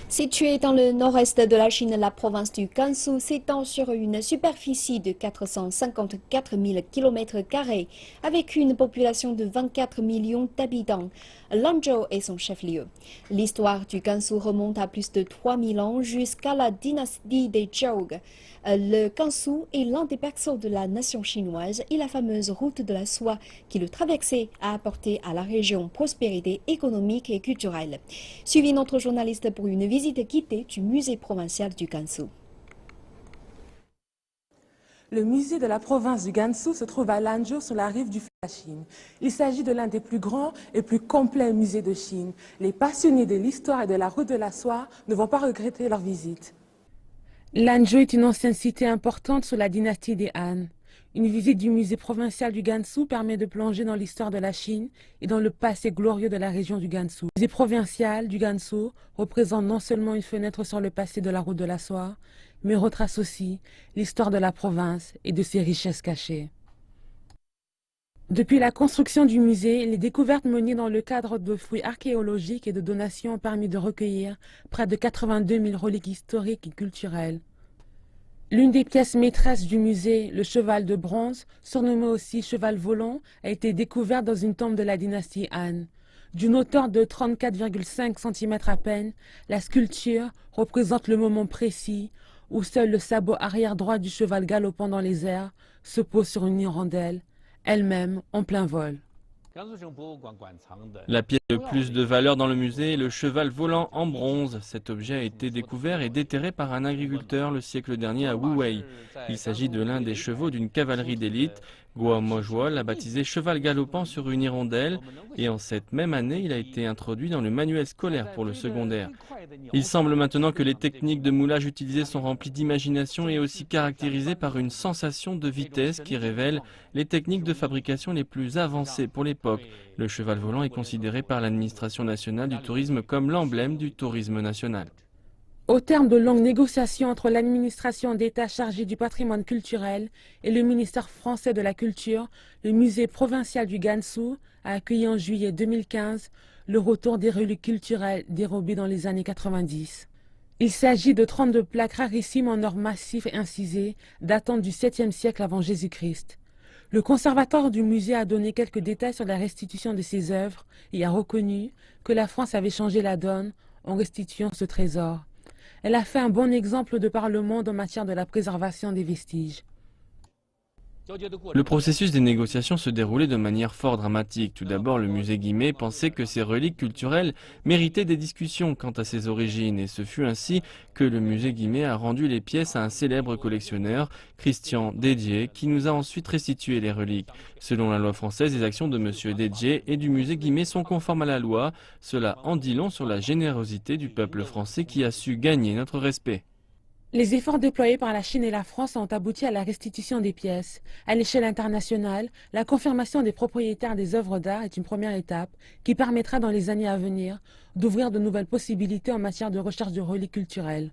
Située dans le nord-est de la Chine, la province du Gansu s'étend sur une superficie de 454 000 km², avec une population de 24 millions d'habitants. Lanzhou est son chef-lieu. L'histoire du Gansu remonte à plus de 3000 ans jusqu'à la dynastie des Zhou. Le Gansu est l'un des berceaux de la nation chinoise et la fameuse route de la soie qui le traversait a apporté à la région prospérité économique et culturelle. Suivez notre journaliste pour une visite guidée du musée provincial du Gansu. Le musée de la province du Gansu se trouve à Lanzhou, sur la rive du fleuve de la Chine. Il s'agit de l'un des plus grands et plus complets musées de Chine. Les passionnés de l'histoire et de la route de la soie ne vont pas regretter leur visite. Lanzhou est une ancienne cité importante sous la dynastie des Han. Une visite du musée provincial du Gansu permet de plonger dans l'histoire de la Chine et dans le passé glorieux de la région du Gansu. Le musée provincial du Gansu représente non seulement une fenêtre sur le passé de la route de la soie, mais retrace aussi l'histoire de la province et de ses richesses cachées. Depuis la construction du musée, les découvertes menées dans le cadre de fouilles archéologiques et de donations ont permis de recueillir près de 82 000 reliques historiques et culturelles. L'une des pièces maîtresses du musée, le cheval de bronze, surnommé aussi cheval volant, a été découvert dans une tombe de la dynastie Han. D'une hauteur de 34,5 cm à peine, la sculpture représente le moment précis où seul le sabot arrière droit du cheval galopant dans les airs se pose sur une hirondelle, elle-même en plein vol. La pièce de plus de valeur dans le musée est le cheval volant en bronze. Cet objet a été découvert et déterré par un agriculteur le siècle dernier à Wuwei. Il s'agit de l'un des chevaux d'une cavalerie d'élite. Guo Mozhuo l'a baptisé cheval galopant sur une hirondelle et en cette même année, il a été introduit dans le manuel scolaire pour le secondaire. Il semble maintenant que les techniques de moulage utilisées sont remplies d'imagination et aussi caractérisées par une sensation de vitesse qui révèle les techniques de fabrication les plus avancées pour l'époque. Le cheval volant est considéré par l'administration nationale du tourisme comme l'emblème du tourisme national. Au terme de longues négociations entre l'administration d'État chargée du patrimoine culturel et le ministère français de la Culture, le musée provincial du Gansu a accueilli en juillet 2015 le retour des reliques culturelles dérobées dans les années 90. Il s'agit de 32 plaques rarissimes en or massif et incisé datant du 7e siècle avant Jésus-Christ. Le conservateur du musée a donné quelques détails sur la restitution de ces œuvres et a reconnu que la France avait changé la donne en restituant ce trésor. Elle a fait un bon exemple de par le monde en matière de la préservation des vestiges. Le processus des négociations se déroulait de manière fort dramatique. Tout d'abord, le musée Guimet pensait que ces reliques culturelles méritaient des discussions quant à ses origines, et ce fut ainsi que le musée Guimet a rendu les pièces à un célèbre collectionneur, Christian Dedier, qui nous a ensuite restitué les reliques. Selon la loi française, les actions de M. Dedier et du musée Guimet sont conformes à la loi. Cela en dit long sur la générosité du peuple français qui a su gagner notre respect. Les efforts déployés par la Chine et la France ont abouti à la restitution des pièces. À l'échelle internationale, la confirmation des propriétaires des œuvres d'art est une première étape qui permettra dans les années à venir d'ouvrir de nouvelles possibilités en matière de recherche de reliques culturelles.